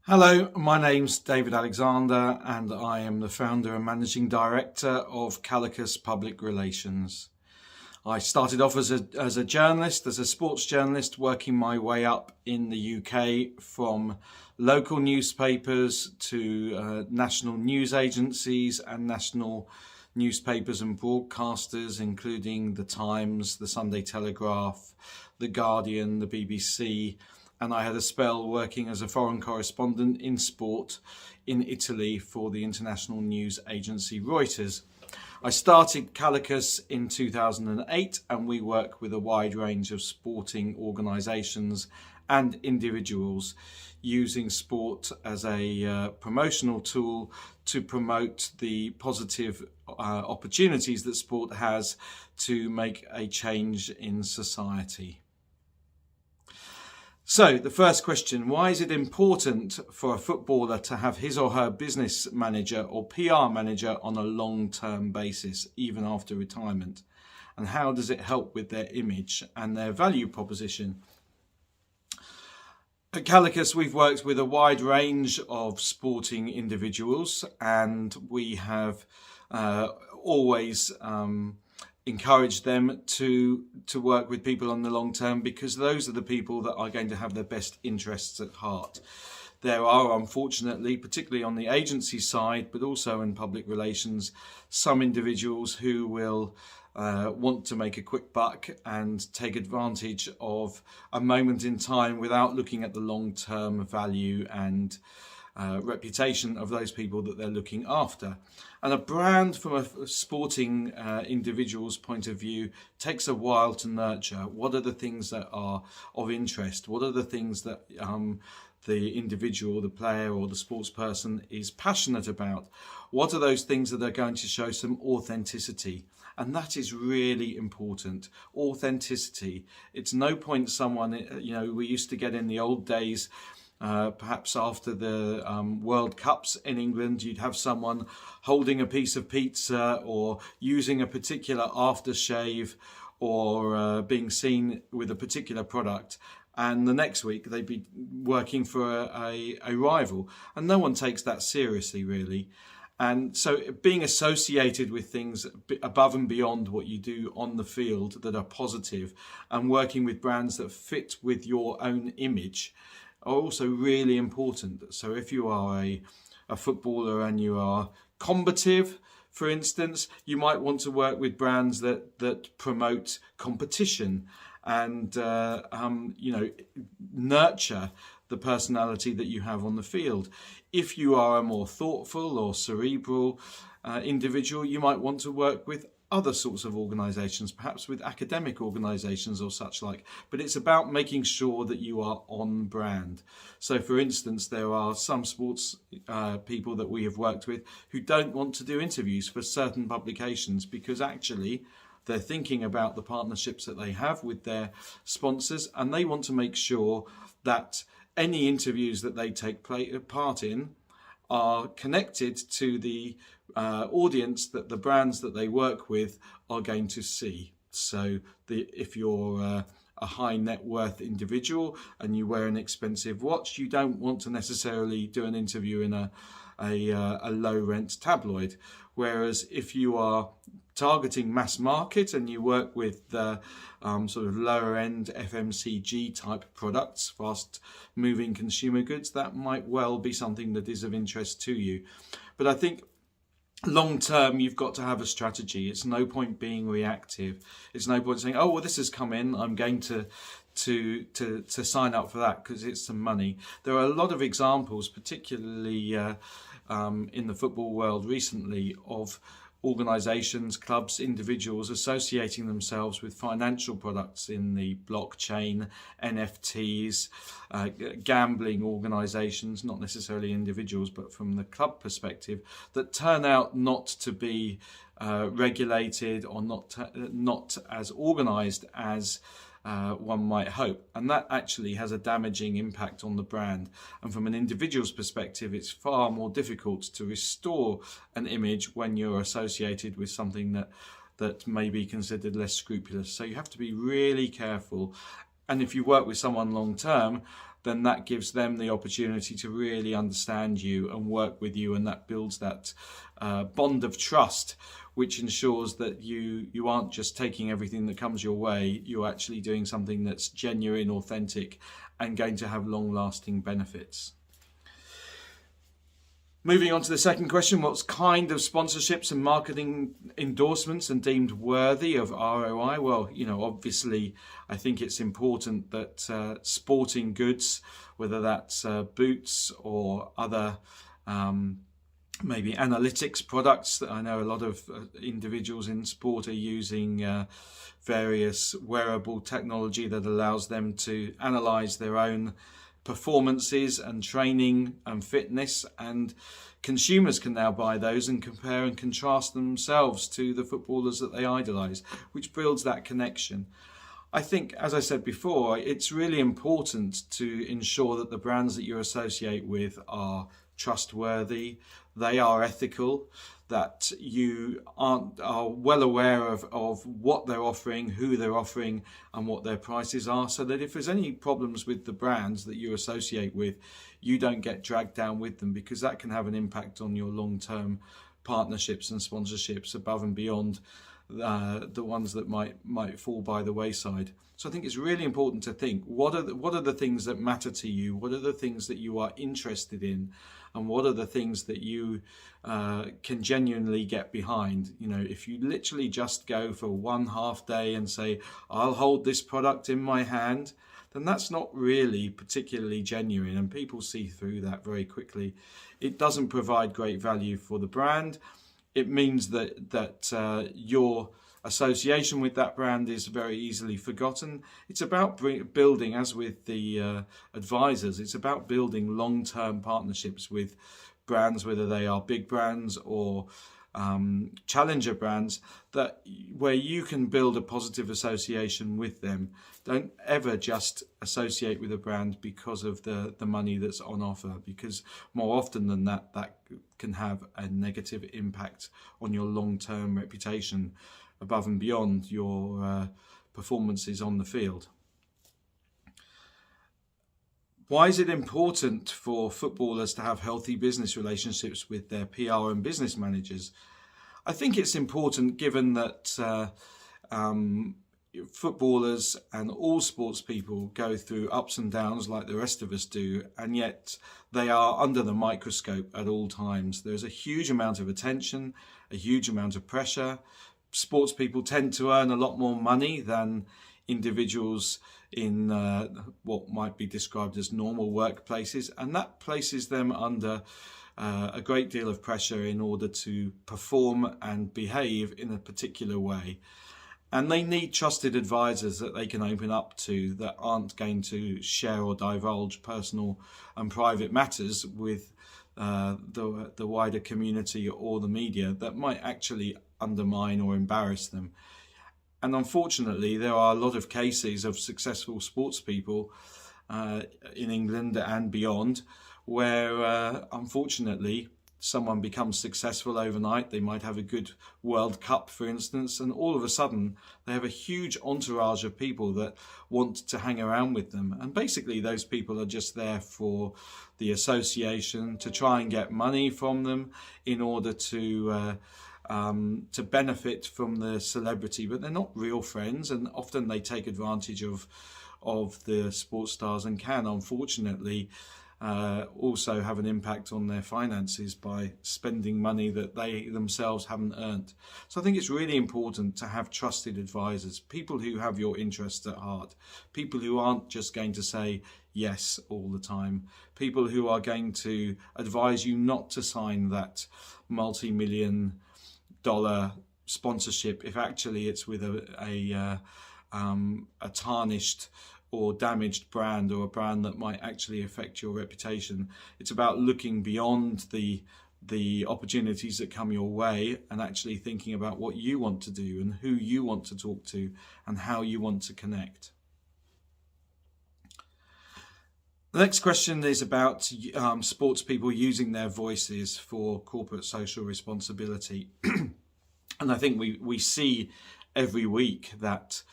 Hello, my name's David Alexander and I am the founder and managing director of Calacus Public Relations. I started off as a journalist, as a sports journalist, working my way up in the UK from local newspapers to national news agencies and national newspapers and broadcasters, including The Times, The Sunday Telegraph, The Guardian, the BBC, and I had a spell working as a foreign correspondent in sport in Italy for the international news agency Reuters. I started Calacus in 2008 and we work with a wide range of sporting organisations and individuals using sport as a promotional tool to promote the positive opportunities that sport has to make a change in society. So the first question, why is it important for a footballer to have his or her business manager or PR manager on a long-term basis, even after retirement? And how does it help with their image and their value proposition? At Calacus, we've worked with a wide range of sporting individuals, and we have always encourage them to work with people on the long term, because those are the people that are going to have their best interests at heart. There are, unfortunately, particularly on the agency side, but also in public relations, some individuals who will want to make a quick buck and take advantage of a moment in time without looking at the long-term value and reputation of those people that they're looking after. And a brand from a sporting individual's point of view takes a while to nurture. What are the things that are of interest? What are the things that the individual, the player or the sports person is passionate about? What are those things that are going to show some authenticity? And that is really important. Authenticity. It's no point someone, we used to get in the old days, perhaps after the World Cups in England, you'd have someone holding a piece of pizza or using a particular aftershave or being seen with a particular product, and the next week they'd be working for a rival, and no one takes that seriously, really. And so being associated with things above and beyond what you do on the field that are positive, and working with brands that fit with your own image, are also really important. So if you are a footballer and you are combative, for instance, you might want to work with brands that promote competition and nurture the personality that you have on the field. If you are a more thoughtful or cerebral individual, you might want to work with other sorts of organisations, perhaps with academic organisations or such like, but it's about making sure that you are on brand. So for instance, there are some sports people that we have worked with who don't want to do interviews for certain publications because actually they're thinking about the partnerships that they have with their sponsors, and they want to make sure that any interviews that they take part in are connected to the audience that the brands that they work with are going to see. So if you're a high net worth individual and you wear an expensive watch, you don't want to necessarily do an interview in a low rent tabloid. Whereas if you are targeting mass market and you work with sort of lower end FMCG type products, fast moving consumer goods, that might well be something that is of interest to you. But I think long term, you've got to have a strategy. It's no point being reactive. It's no point saying, oh, well, this has come in, I'm going to sign up for that because it's some money. There are a lot of examples, particularly in the football world recently, of organisations, clubs, individuals associating themselves with financial products in the blockchain, NFTs, gambling organisations, not necessarily individuals, but from the club perspective, that turn out not to be regulated or not as organised as one might hope, and that actually has a damaging impact on the brand. And from an individual's perspective, it's far more difficult to restore an image when you're associated with something that may be considered less scrupulous. So you have to be really careful And if you work with someone long term, then that gives them the opportunity to really understand you and work with you, and that builds that bond of trust, which ensures that you aren't just taking everything that comes your way, you're actually doing something that's genuine, authentic, and going to have long-lasting benefits. Moving on to the second question, what kind of sponsorships and marketing endorsements are deemed worthy of ROI? Well, obviously, I think it's important that sporting goods, whether that's boots or other maybe analytics products, that I know a lot of individuals in sport are using various wearable technology that allows them to analyze their own performances and training and fitness, and consumers can now buy those and compare and contrast themselves to the footballers that they idolize, which builds that connection. I think, as I said before, it's really important to ensure that the brands that you associate with are trustworthy, they are ethical, that you are well aware of what they're offering, who they're offering, and what their prices are, so that if there's any problems with the brands that you associate with, you don't get dragged down with them, because that can have an impact on your long-term partnerships and sponsorships above and beyond the ones that might fall by the wayside. So I think it's really important to think, what are the things that matter to you? What are the things that you are interested in? And what are the things that you can genuinely get behind? If you literally just go for one half day and say, I'll hold this product in my hand, then that's not really particularly genuine, and people see through that very quickly. It doesn't provide great value for the brand. It means that your association with that brand is very easily forgotten. It's about building, as with the advisors, it's about building long-term partnerships with brands, whether they are big brands or challenger brands, where you can build a positive association with them. Don't ever just associate with a brand because of the money that's on offer, because more often than that can have a negative impact on your long-term reputation above and beyond your performances on the field. Why is it important for footballers to have healthy business relationships with their PR and business managers? I think it's important, given that footballers and all sports people go through ups and downs like the rest of us do, and yet they are under the microscope at all times. There's a huge amount of attention, a huge amount of pressure. Sports people tend to earn a lot more money than individuals in what might be described as normal workplaces, and that places them under a great deal of pressure in order to perform and behave in a particular way. And they need trusted advisors that they can open up to, that aren't going to share or divulge personal and private matters with the wider community or the media that might actually undermine or embarrass them. And unfortunately, there are a lot of cases of successful sports people in England and beyond where, unfortunately, someone becomes successful overnight. They might have a good World Cup, for instance, and all of a sudden they have a huge entourage of people that want to hang around with them. And basically those people are just there for the association, to try and get money from them in order to benefit from the celebrity, but they're not real friends, and often they take advantage of the sports stars and can, unfortunately, also have an impact on their finances by spending money that they themselves haven't earned. So I think it's really important to have trusted advisors, people who have your interests at heart, people who aren't just going to say yes all the time, people who are going to advise you not to sign that multi-million dollar sponsorship if actually it's with a tarnished or damaged brand, or a brand that might actually affect your reputation. It's about looking beyond the opportunities that come your way and actually thinking about what you want to do and who you want to talk to and how you want to connect. The next question is about sports people using their voices for corporate social responsibility. And I think we see every week that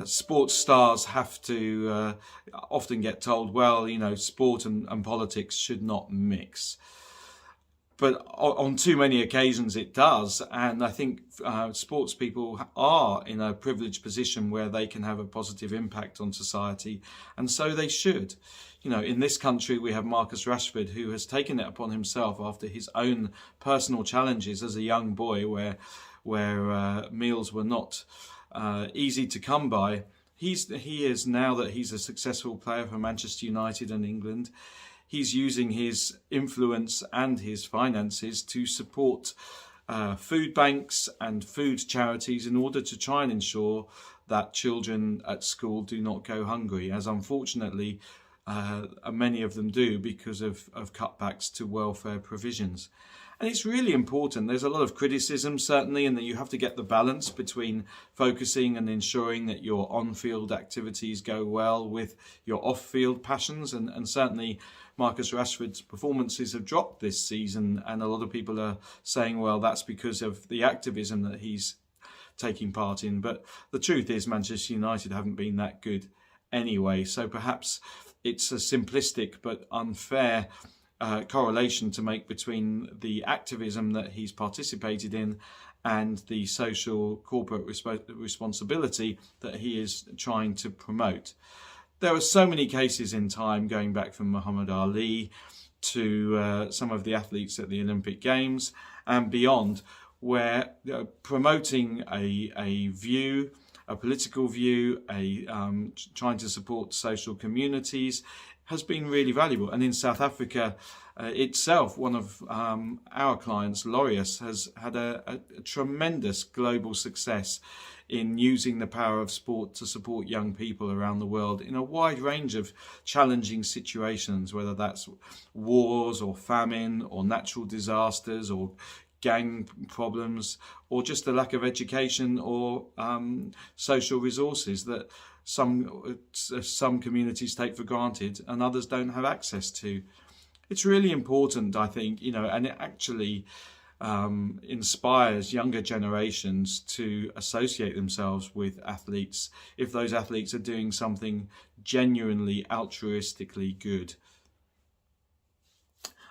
sports stars have to often get told, well, sport and politics should not mix. But on too many occasions it does, and I think sports people are in a privileged position where they can have a positive impact on society, and so they should. In this country we have Marcus Rashford, who has taken it upon himself after his own personal challenges as a young boy, where meals were not easy to come by. He is, now that he's a successful player for Manchester United and England, he's using his influence and his finances to support food banks and food charities in order to try and ensure that children at school do not go hungry, as unfortunately many of them do because of cutbacks to welfare provisions. And it's really important. There's a lot of criticism, certainly, and that you have to get the balance between focusing and ensuring that your on-field activities go well with your off-field passions. And certainly Marcus Rashford's performances have dropped this season, and a lot of people are saying, well, that's because of the activism that he's taking part in. But the truth is Manchester United haven't been that good anyway. So perhaps it's a simplistic but unfair correlation to make between the activism that he's participated in and the social corporate responsibility that he is trying to promote. There are so many cases in time, going back from Muhammad Ali to some of the athletes at the Olympic Games and beyond, where promoting a view, a political view, trying to support social communities has been really valuable. And in South Africa itself, one of our clients, Laureus, has had a tremendous global success in using the power of sport to support young people around the world in a wide range of challenging situations, whether that's wars or famine or natural disasters or gang problems, or just the lack of education or social resources that some communities take for granted and others don't have access to. It's really important, I think, and it actually inspires younger generations to associate themselves with athletes if those athletes are doing something genuinely altruistically good.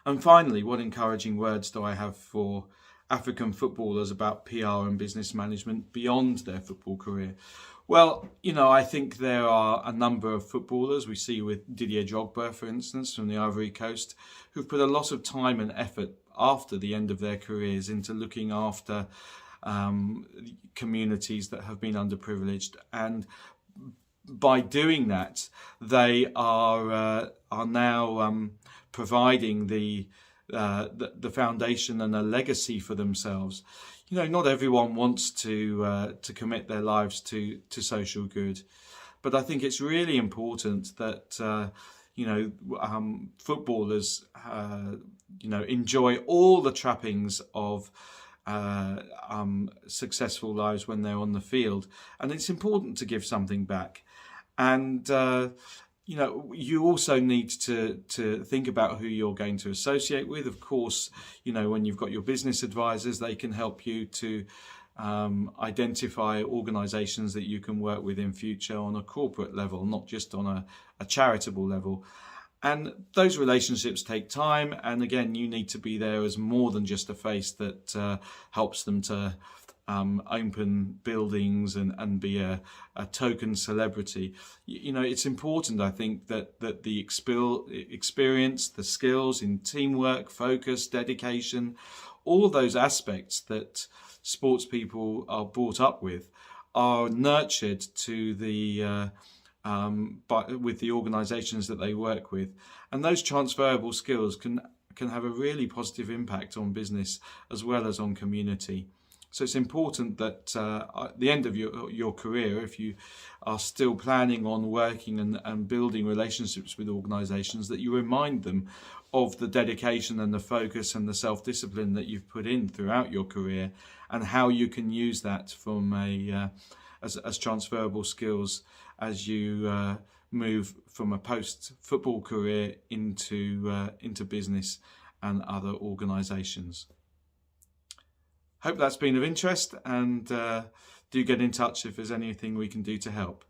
And finally, what encouraging words do I have for African footballers about PR and business management beyond their football career? Well, I think there are a number of footballers, we see with Didier Drogba, for instance, from the Ivory Coast, who've put a lot of time and effort after the end of their careers into looking after communities that have been underprivileged. And by doing that, they are now providing the foundation and a legacy for themselves. Not everyone wants to commit their lives to social good, but I think it's really important that footballers enjoy all the trappings of successful lives when they're on the field, and it's important to give something back. And you also need to think about who you're going to associate with. Of course, when you've got your business advisors, they can help you to identify organisations that you can work with in future on a corporate level, not just on a charitable level. And those relationships take time. And again, you need to be there as more than just a face that helps them to open buildings and be a token celebrity. It's important, I think, that the experience, the skills in teamwork, focus, dedication, all of those aspects that sports people are brought up with are nurtured to with the organisations that they work with, and those transferable skills can have a really positive impact on business as well as on community. So it's important that at the end of your career, if you are still planning on working and building relationships with organisations, that you remind them of the dedication and the focus and the self-discipline that you've put in throughout your career, and how you can use that from as transferable skills as you move from a post-football career into business and other organisations. Hope that's been of interest, and do get in touch if there's anything we can do to help.